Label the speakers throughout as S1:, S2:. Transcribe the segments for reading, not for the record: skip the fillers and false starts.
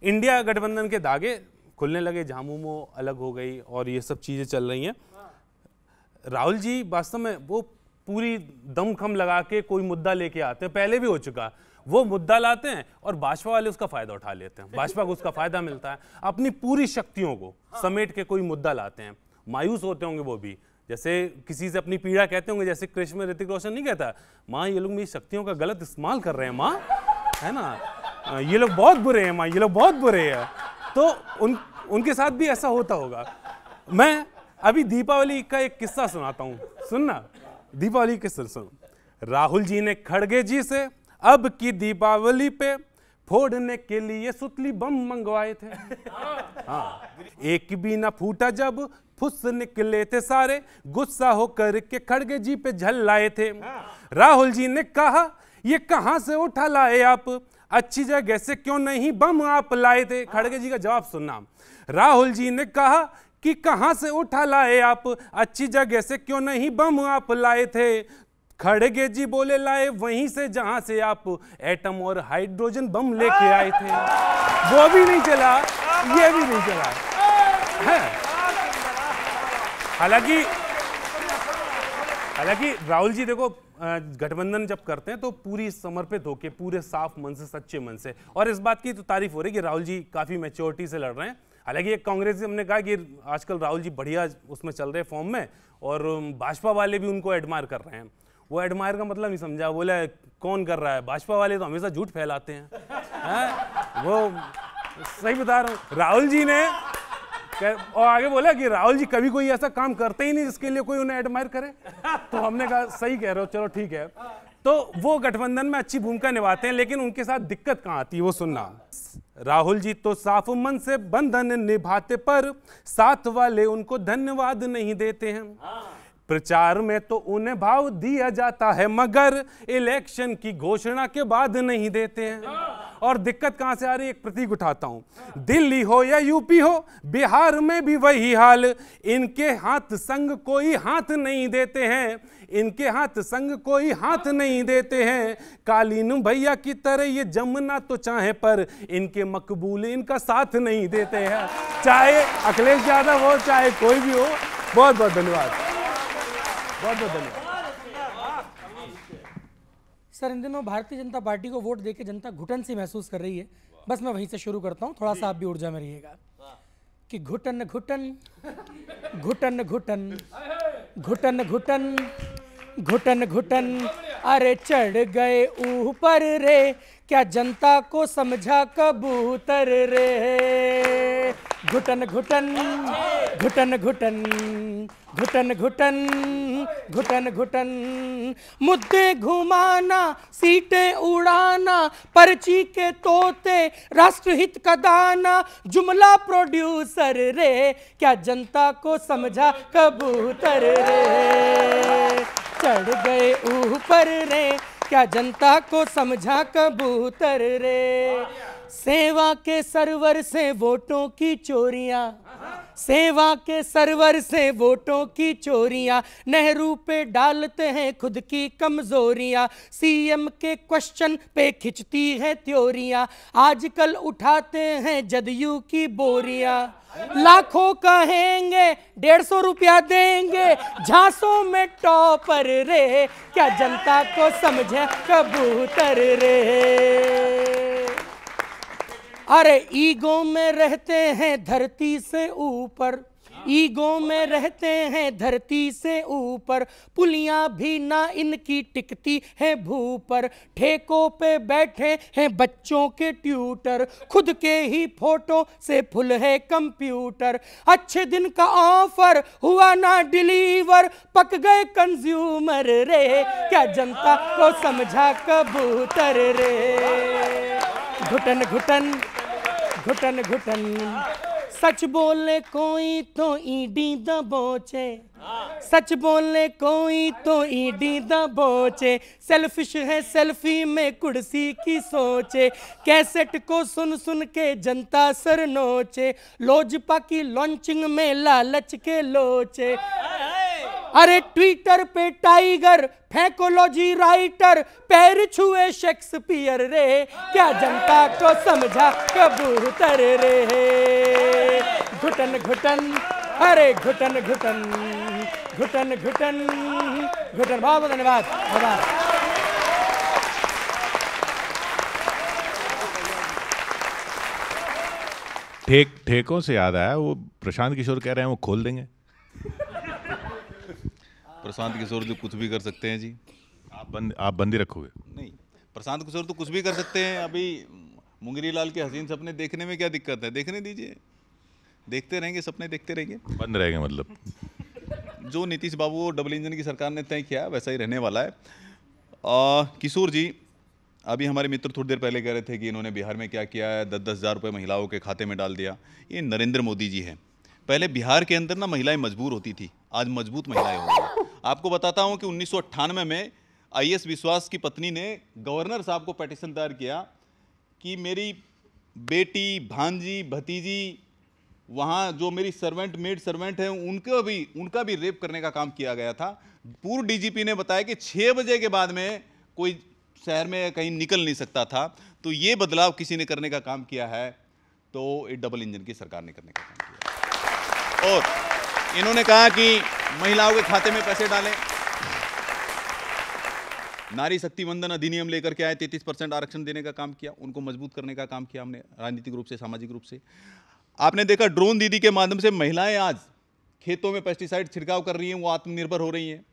S1: India गठबंधन के धागे खुलने लगे, झामुमो अलग हो गई और ये सब चीजें चल रही हैं। राहुल जी वास्तव में वो पूरी दमखम लगा के कोई मुद्दा लेके आते हैं, पहले भी हो चुका, वो मुद्दा लाते हैं और भाजपा वाले उसका फायदा उठा लेते हैं, भाजपा को उसका फायदा मिलता है, अपनी पूरी शक्तियों को समेट के कोई मुद्दा लाते हैं। मायूस होते होंगे वो भी, जैसे किसी से अपनी पीड़ा कहते होंगे, जैसे कृष्ण में ऋतिक रोशन नहीं कहता, माँ ये लोग मेरी शक्तियों का गलत इस्तेमाल कर रहे हैं माँ, है ना, ये लोग बहुत बुरे हैं माँ, ये लोग बहुत बुरे हैं। तो उनके साथ भी ऐसा होता होगा। मैं अभी दीपावली का एक किस्सा सुनाता हूँ, सुनना, दीपावली किस्सा सुनो। राहुल जी ने खड़गे जी से अब की दीपावली पे फोड़ने के लिए सुतली बम मंगवाए थे। हाँ, एक भी ना फूटा जब फुस निकले थे सारे, गुस्सा होकर के खड़गे जी पे झल लाए थे। राहुल जी ने कहा ये कहां से उठा लाए आप, अच्छी जगह से क्यों नहीं बम आप लाए थे। खड़गे जी का जवाब सुनना। राहुल जी ने कहा कि कहां से उठा लाए आप, अच्छी जगह से क्यों नहीं बम आप लाए थे। खड़गे जी बोले लाए वहीं से जहां से आप एटम और हाइड्रोजन बम लेके आए थे। वो भी नहीं चला, ये भी नहीं चला है। हालांकि राहुल जी देखो, गठबंधन जब करते हैं तो पूरी समर्पित होके, पूरे साफ मन से, सच्चे मन से, और इस बात की तो तारीफ हो रही है कि राहुल जी काफी मैच्योरिटी से लड़ रहे हैं। हालांकि एक कांग्रेस हमने कहा कि आजकल राहुल जी बढ़िया उसमें चल रहे फॉर्म में, और भाजपा वाले भी उनको एडमायर कर रहे हैं। वो एडमायर का मतलब नहीं समझा, बोले कौन कर रहा है, भाजपा वाले तो हमेशा झूठ फैलाते हैं, वो सही बता रहा हूँ। राहुल जी ने और आगे बोला कि राहुल जी कभी कोई ऐसा काम करते ही नहीं जिसके लिए कोई उन्हें एडमायर करे। तो हमने कहा सही कह रहे हो, चलो ठीक है। तो वो गठबंधन में अच्छी भूमिका निभाते हैं, लेकिन उनके साथ दिक्कत कहाँ आती है वो सुनना। राहुल जी तो साफ मन से बंधन निभाते, पर साथ वाले उनको धन्यवाद नहीं देते हैं। प्रचार में तो उन्हें भाव दिया जाता है, मगर इलेक्शन की घोषणा के बाद नहीं देते हैं। और दिक्कत कहां से आ रही है, एक प्रतीक उठाता हूं। दिल्ली हो या यूपी हो, बिहार में भी वही हाल, इनके हाथ संग कोई हाथ नहीं देते हैं, इनके हाथ संग कोई हाथ नहीं देते हैं। कालीन भैया की तरह ये जमना तो चाहे, पर इनके मकबूल इनका साथ नहीं देते हैं। चाहे अखिलेश यादव हो, चाहे कोई भी हो। बहुत बहुत धन्यवाद, बहुत बहुत धन्यवाद।
S2: सर, इन दिनों भारतीय जनता पार्टी को वोट देके जनता घुटन सी महसूस कर रही है। बस मैं वहीं से शुरू करता हूँ, थोड़ा सा आप भी ऊर्जा में रहिएगा। कि घुटन घुटन घुटन घुटन घुटन घुटन घुटन घुटन, अरे चढ़ गए ऊपर रे, क्या जनता को समझा कबूतर रे। घुटन घुटन घुटन घुटन घुटन घुटन घुटन घुटन, मुद्दे घुमाना, सीटें उड़ाना, पर्ची के तोते, राष्ट्रहित का दाना, जुमला प्रोड्यूसर रे, क्या जनता को समझा कबूतर रे। चढ़ गए ऊपर रे, क्या जनता को समझा कबूतर रे। सेवा के सर्वर से वोटों की चोरियां, सेवा के सर्वर से वोटों की चोरियां, नेहरू पे डालते हैं खुद की कमजोरियां, सीएम के क्वेश्चन पे खिंचती है त्योरियां, आजकल उठाते हैं जदयू की बोरियां। लाखों कहेंगे 150 रुपया देंगे, झांसों में टॉपर रे, क्या जनता को समझे कबूतर रे। अरे ईगो में रहते हैं धरती से ऊपर, ईगो में रहते हैं धरती से ऊपर, पुलियां भी ना इनकी टिकती है भूपर, ठेकों पे बैठे हैं बच्चों के ट्यूटर, खुद के ही फोटो से फुल है कंप्यूटर, अच्छे दिन का ऑफर हुआ ना डिलीवर, पक गए कंज्यूमर रे, क्या जनता को समझा कबूतर रे। घुटन घुटन घुटन घुटन, सच बोले कोई तो ईडी दबोचे, सच बोले कोई तो ईडी दबोचे, सेल्फिश है सेल्फी में कुर्सी की सोचे, कैसेट को सुन सुन के जनता सर नोचे, लोजपा की लॉन्चिंग में लालच के लोचे। अरे ट्विटर पे टाइगर फेंकोलॉजी राइटर पैर छुए शेक्सपियर रे, क्या जनता को समझा कबूतर रे। घुटन घुटन, अरे घुटन घुटन, घुटन घुटन घुटन। बहुत बहुत धन्यवाद।
S3: ठेकों से याद आया, वो प्रशांत किशोर कह रहे हैं वो खोल देंगे।
S4: प्रशांत किशोर जो कुछ भी कर सकते हैं जी।
S3: आप बंदी रखोगे?
S4: नहीं, प्रशांत किशोर तो कुछ भी कर सकते हैं। अभी मुंगरी लाल के हसीन सपने देखने में क्या दिक्कत है, देखने दीजिए, देखते रहेंगे, सपने देखते रहेंगे।
S3: बंद रहेंगे मतलब?
S4: जो नीतीश बाबू डबल इंजन की सरकार ने तय किया वैसा ही रहने वाला है। किशोर जी, अभी हमारे मित्र थोड़ी देर पहले कह रहे थे कि इन्होंने बिहार में क्या किया है, 10-10 हज़ार रुपये महिलाओं के खाते में डाल दिया। ये नरेंद्र मोदी जी हैं। पहले बिहार के अंदर ना महिलाएं मजबूर होती थी, आज मजबूत महिलाएं हो गई। आपको बताता हूं कि 1998 में आईएएस विश्वास की पत्नी ने गवर्नर साहब को पेटिशन दायर किया कि मेरी बेटी, भांजी, भतीजी, वहाँ जो मेरी सर्वेंट, मेड सर्वेंट है, उनका भी रेप करने का काम किया गया था। पूर्व डीजीपी ने बताया कि 6 बजे के बाद में कोई शहर में कहीं निकल नहीं सकता था। तो ये बदलाव किसी ने करने का काम किया है, तो ये डबल इंजन की सरकार ने करने का काम किया। और इन्होंने कहा कि महिलाओं के खाते में पैसे डालें। नारी शक्ति वंदन अधिनियम लेकर के आए, 33% आरक्षण देने का काम किया, उनको मजबूत करने का काम किया हमने, राजनीतिक रूप से, सामाजिक रूप से। आपने देखा ड्रोन दीदी के माध्यम से महिलाएं आज खेतों में पेस्टिसाइड छिड़काव कर रही हैं, वो आत्मनिर्भर हो रही हैं।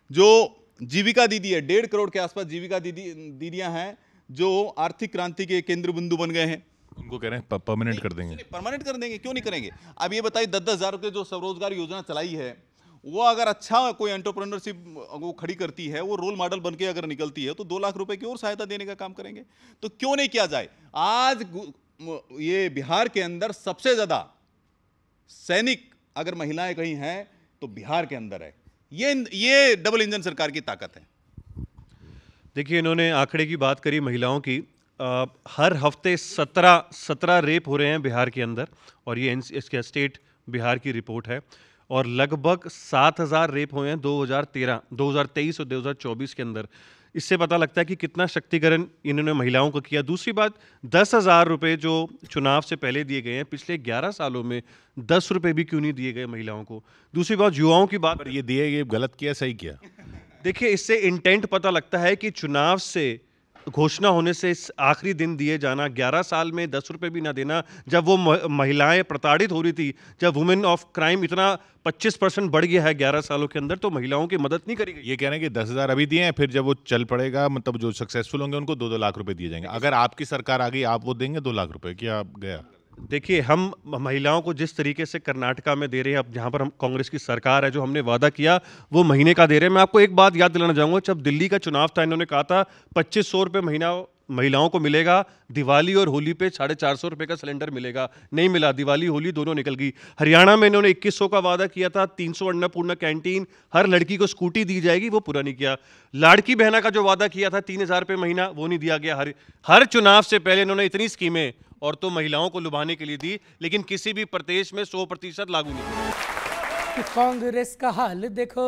S4: जो जीविका दीदी है, 1.5 करोड़ के आसपास जीविका दीदियां हैं जो आर्थिक क्रांति के केंद्र बिंदु बन गए हैं।
S3: उनको कह रहे हैं परमानेंट कर देंगे।
S4: परमानेंट कर देंगे, क्यों नहीं करेंगे। अब ये बताइए, 10-10 हज़ार रुपये जो स्वरोजगार योजना चलाई है, वो अगर अच्छा कोई एंटरप्रेन्योरशिप वो खड़ी करती है, वो रोल मॉडल बन के अगर निकलती है, तो 2 लाख रुपए की और सहायता देने का काम करेंगे। तो क्यों नहीं किया जाए। आज ये बिहार के अंदर सबसे ज्यादा सैनिक अगर महिलाएं कहीं हैं तो बिहार के अंदर है। ये डबल इंजन सरकार की ताकत है।
S5: देखिए, इन्होंने आंकड़े की बात करी महिलाओं की। हर हफ्ते 17 रेप हो रहे हैं बिहार के अंदर, और ये इसके स्टेट बिहार की रिपोर्ट है। और लगभग 7,000 रेप हुए हैं 2023 और 2024 के अंदर। इससे पता लगता है कि कितना शक्तिकरण इन्होंने महिलाओं को किया। दूसरी बात, 10,000 रुपये जो चुनाव से पहले दिए गए हैं, पिछले 11 सालों में 10 रुपये भी क्यों नहीं दिए गए महिलाओं को। दूसरी बात, युवाओं की बात।
S3: ये दिए, ये गलत किया, सही किया?
S5: देखिए, इससे इंटेंट पता लगता है कि चुनाव से घोषणा होने से आखिरी दिन दिए जाना, 11 साल में 10 रुपये भी ना देना, जब वो महिलाएं प्रताड़ित हो रही थी, जब वुमेन ऑफ क्राइम इतना 25% बढ़ गया है 11 सालों के अंदर, तो महिलाओं की मदद नहीं करी गई।
S3: ये कह रहे हैं कि 10,000 अभी दिए हैं, फिर जब वो चल पड़ेगा, मतलब जो सक्सेसफुल होंगे उनको 2-2 लाख रुपए दिए जाएंगे। अगर आपकी सरकार आ गई, आप वो देंगे 2 लाख रुपए? क्या गया?
S5: देखिए, हम महिलाओं को जिस तरीके से कर्नाटका में दे रहे हैं, अब जहाँ पर हम कांग्रेस की सरकार है, जो हमने वादा किया वो महीने का दे रहे हैं। मैं आपको एक बात याद दिलाना चाहूँगा, जब दिल्ली का चुनाव था, इन्होंने कहा था 2500 रुपये महीना महिलाओं को मिलेगा। दिवाली और होली पे 450 रुपये का सिलेंडर मिलेगा, नहीं मिला। दिवाली होली दोनों निकल गई। हरियाणा में इन्होंने 2100 का वादा किया था, 300 अन्नपूर्णा कैंटीन, हर लड़की को स्कूटी दी जाएगी, वो पूरा नहीं किया। लाड़की बहना का जो वादा किया था 3000 रुपये महीना, वो नहीं दिया गया। हर चुनाव से पहले इन्होंने इतनी स्कीमें और तो महिलाओं को लुभाने के लिए दी, लेकिन किसी भी प्रदेश में 100% लागू नहीं किया।
S2: कांग्रेस का हाल देखो,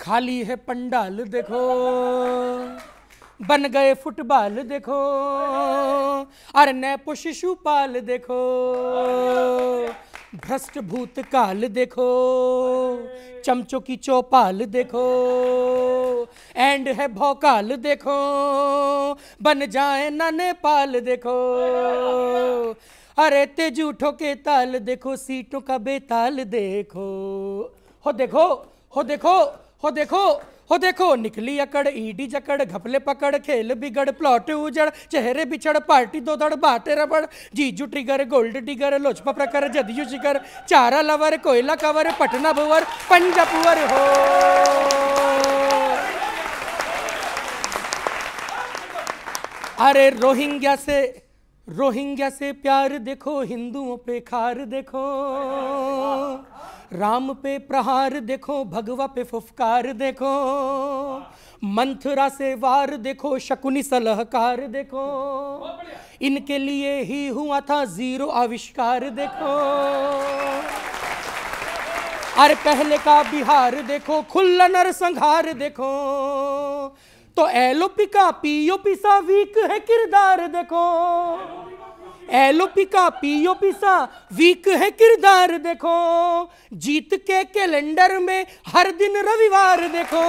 S2: खाली है पंडाल देखो, बन गए फुटबॉल देखो, अरे नैपो शिशुपाल देखो, भ्रष्ट भूत काल देखो, चमचों की चौपाल देखो, एंड है भौकाल देखो, बन जाए ना नेपाल देखो, अरे तेजूठों के ताल देखो, सीटों का बेताल देखो। हो देखो, हो देखो, हो देखो, हो देखो, निकली अकड़, ईडी जकड़, घपले पकड़, खेल बिगड़, प्लॉट उजड़, चेहरे बिछड़, पार्टी दो धड़, बाटे रबड़, जीजू ट्रिगर, गोल्ड डिगर, लोचपा प्रकर, जदयू शिकर, चारा लवर, कोयला कवर, पटना भुवर, पंजापुअर हो। अरे रोहिंग्या से प्यार देखो, हिंदुओं पे खार देखो, राम पे प्रहार देखो, भगवा पे फुफकार देखो, मंथरा से वार देखो, शकुनी सलाहकार देखो, इनके लिए ही हुआ था 0 आविष्कार देखो। अरे पहले का बिहार देखो, खुला नरसंहार देखो, तो एलओपी का पीओपी सा वीक है किरदार देखो। एलओपी का पीओपी सा वीक है किरदार देखो, जीत के कैलेंडर में हर दिन रविवार देखो।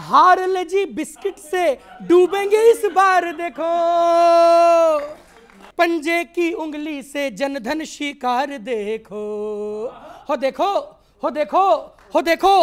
S2: हार ले जी बिस्किट से डूबेंगे इस बार देखो, पंजे की उंगली से जनधन शिकार देखो। हो देखो, हो देखो, हो देखो,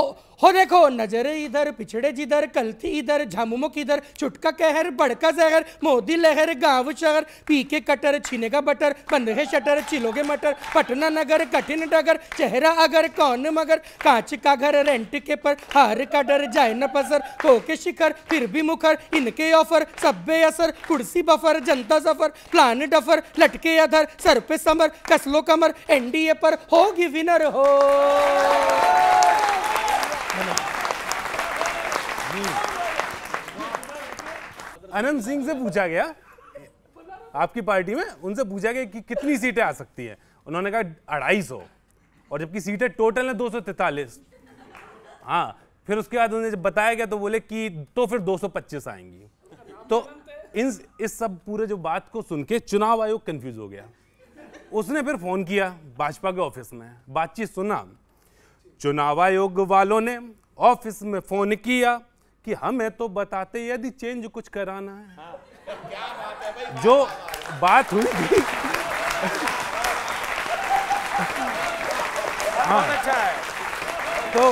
S2: हो देखो, नजर इधर पिछड़े जिधर, कलथी इधर, झामुमो किधर, चुटका कहर बड़का जहर, मोदी लहर गांव शहर, पी के कटर छीनेगा बटर, बंद है शटर चिलोगे मटर, पटना नगर कठिन डगर, चेहरा अगर कौन मगर, कांच का घर रेंट के पर, हार का डर जाए न पसर, हो के शिखर फिर भी मुखर, इनके ऑफर सब बेअसर, कुर्सी बफर जनता सफर, प्लान डफर लटके अधर, सर पे समर कसलो कमर, एनडीए पर होगी विनर हो।
S1: अनंत सिंह से पूछा गया आपकी पार्टी में, उनसे पूछा गया कि कितनी सीटें आ सकती हैं, उन्होंने कहा 250, और जबकि सीटें टोटल है 243। हाँ, फिर उसके बाद उन्हें जब बताया गया तो बोले कि तो फिर 225 आएंगी। तो इस सब पूरे जो बात को सुन के चुनाव आयोग कंफ्यूज हो गया। उसने फिर फोन किया भाजपा के ऑफिस में, बातचीत सुना। चुनाव आयोग वालों ने ऑफिस में फोन किया कि हमें तो बताते यदि चेंज कुछ कराना है। जो बात हुई थी हाँ, तो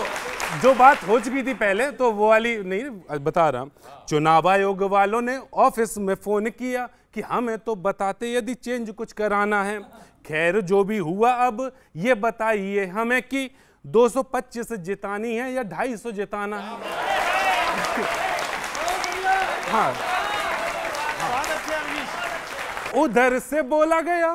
S1: जो बात हो चुकी थी पहले, तो वो वाली नहीं बता रहा। चुनाव आयोग वालों ने ऑफिस में फोन किया कि हमें तो बताते यदि चेंज कुछ कराना है। खैर जो भी हुआ, अब ये बताइए हमें कि 225 जितानी है या 250 जिताना है। हाँ, उधर से बोला गया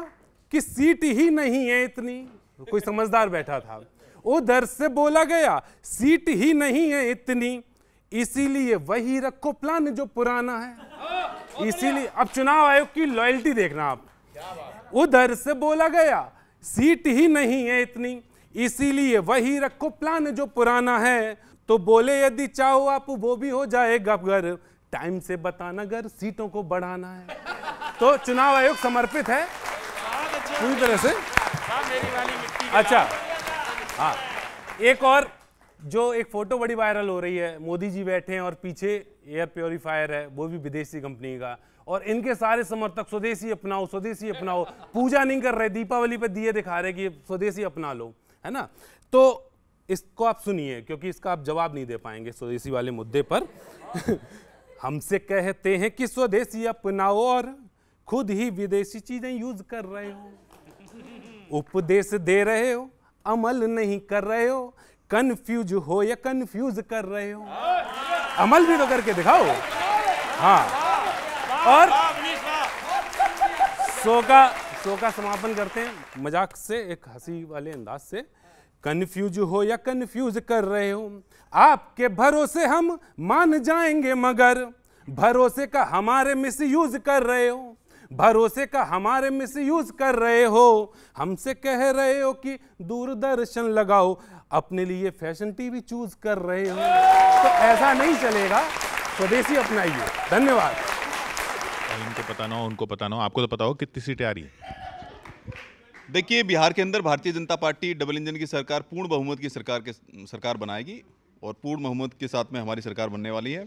S1: कि सीट ही नहीं है इतनी, कोई समझदार बैठा था। उधर से बोला गया सीट ही नहीं है इतनी, इसीलिए वही रखो प्लान जो पुराना है। इसीलिए अब चुनाव आयोग की लॉयल्टी देखना आप। उधर से बोला गया सीट ही नहीं है इतनी, इसीलिए वही रखो प्लान जो पुराना है। तो बोले यदि चाहो आप वो भी हो जाएगा, अगर टाइम से बताना अगर सीटों को बढ़ाना है। तो चुनाव आयोग समर्पित है पूरी तरह से। अच्छा हाँ, एक और जो एक फोटो बड़ी वायरल हो रही है, मोदी जी बैठे हैं और पीछे एयर प्योरीफायर है, वो भी विदेशी कंपनी का, और इनके सारे समर्थक स्वदेशी अपनाओ स्वदेशी अपनाओ, पूजा नहीं कर रहे, दीपावली पे दिए दिखा रहे कि स्वदेशी अपना लो, है ना। तो इसको आप सुनिए, क्योंकि इसका आप जवाब नहीं दे पाएंगे स्वदेशी वाले मुद्दे पर। हमसे कहते हैं कि स्वदेशी अपनाओ और खुद ही विदेशी चीजें यूज कर रहे हो, उपदेश दे रहे हो अमल नहीं कर रहे हो, कंफ्यूज हो या कंफ्यूज कर रहे हो, अमल भी तो करके दिखाओ। हाँ, और शो का समापन करते हैं मजाक से, एक हंसी वाले अंदाज से। कंफ्यूज हो या कंफ्यूज कर रहे हो, आपके भरोसे हम मान जाएंगे, मगर भरोसे का हमारे मिसयूज कर रहे हो, भरोसे का हमारे मिसयूज कर रहे हो। हमसे कह रहे हो कि दूरदर्शन लगाओ, अपने लिए फैशन टीवी चूज कर रहे हो। तो ऐसा नहीं चलेगा, स्वदेशी अपनाइए। धन्यवाद।
S3: इनको पता ना हो, उनको पता ना हो, आपको तो पता हो कितनी सीटें आ रही हैं।
S4: देखिए, बिहार के अंदर Bharatiya Janata party double engine की सरकार, पूर्ण बहुमत की सरकार बनाएगी, और पूर्ण बहुमत के साथ में हमारी सरकार बनने वाली है।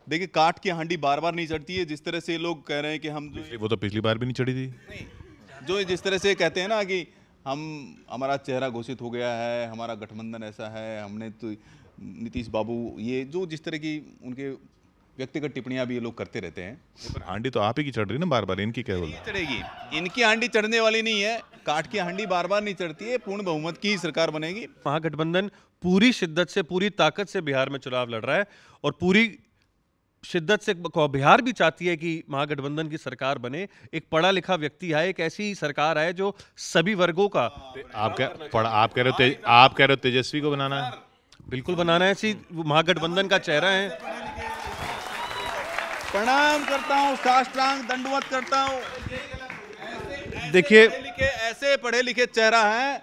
S4: देखिए, काट की हांडी बार बार नहीं चढ़ती है, जिस तरह से लोग कह रहे हैं कि हम
S3: वो तो पिछली बार भी नहीं चढ़ी थी।
S4: नहीं, जो जिस तरह से कहते हैं ना कि हमारा चेहरा घोषित हो गया है, हमारा गठबंधन ऐसा है, हमने तो नीतीश बाबू, ये जो जिस तरह की उनके व्यक्तिगत टिप्पणियां भी ये लोग करते रहते हैं।
S3: पर हांडी तो आप ही की चढ़ रही है ना बार बार, इनकी क्या बोल
S4: चढ़ेगी? इनकी हांडी चढ़ने वाली नहीं है, काट की हांडी बार बार नहीं चढ़ती है, पूर्ण बहुमत की ही सरकार बनेगी।
S5: महागठबंधन पूरी शिद्दत से, पूरी ताकत से बिहार में चुनाव लड़ रहा है, और पूरी शिद्दत से बिहार भी चाहती है कि महागठबंधन की सरकार बने। एक पढ़ा लिखा व्यक्ति है, एक ऐसी सरकार है जो सभी वर्गों का।
S3: आप कह रहे हो तेजस्वी को बनाना है?
S5: बिल्कुल बनाना है, ऐसी महागठबंधन का चेहरा है।
S4: प्रणाम करता हूँ, साष्टांग दंडवत करता हूँ।
S5: देखिए,
S4: ऐसे पढ़े लिखे चेहरा है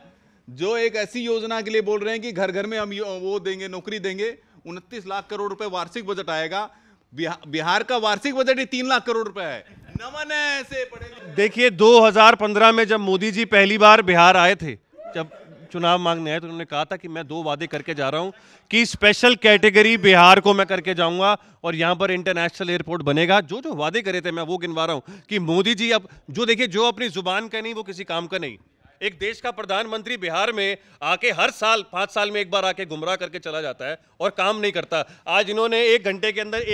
S4: जो एक ऐसी योजना के लिए बोल रहे हैं कि घर घर में हम वो देंगे, नौकरी देंगे, 29 लाख करोड़ रुपए वार्षिक बजट आएगा। बिहार का वार्षिक बजट ही 3 लाख करोड़ रुपए है। नमन है ऐसे पढ़े।
S5: देखिए 2015 में जब मोदी जी पहली बार बिहार आए थे, जब चुनाव मांगने आए, तो उन्होंने कहा था कि मैं 2 वादे करके जा रहा हूं कि स्पेशल कैटेगरी बिहार को मैं करके जाऊंगा और यहां पर इंटरनेशनल एयरपोर्ट बनेगा। जो जो वादे करे थे मैं वो गिनवा रहा हूं कि मोदी जी अब जो देखिए जो अपनी जुबान का नहीं वो किसी काम का नहीं। एक देश का प्रधानमंत्री बिहार में आके हर साल 5 साल में एक बार आके गुमराह करके चला जाता है और काम नहीं करता। आज इन्होंने 1 घंटे के अंदर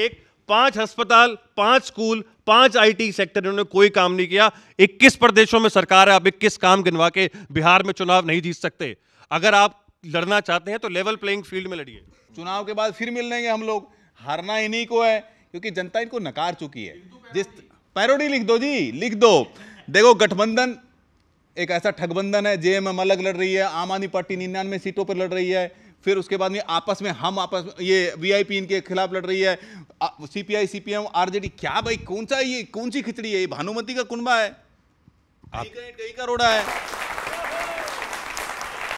S5: 5 अस्पताल, 5 स्कूल, 5 आईटी सेक्टर, इन्होंने कोई काम नहीं किया। 21 प्रदेशों में सरकार है, आप 21 काम गिनवा के बिहार में चुनाव नहीं जीत सकते। अगर आप लड़ना चाहते हैं तो लेवल प्लेइंग फील्ड में लड़िए।
S4: चुनाव के बाद फिर मिल लेंगे हम लोग, हारना इन्हीं को है क्योंकि जनता इनको नकार चुकी है। जिस पैरोडी लिख दो जी, लिख दो। देखो गठबंधन एक ऐसा ठगबंधन है, जेएमएम अलग लड़ रही है, आम आदमी पार्टी 99 सीटों पर लड़ रही है, फिर उसके बाद में आपस में हम आपस में ये वीआईपी इनके खिलाफ लड़ रही है, सीपीआई सीपीएम आरजेडी। क्या भाई कौन सी खिचड़ी है ये? भानुमति का कुनबा है, कहीं का रोड़ा है।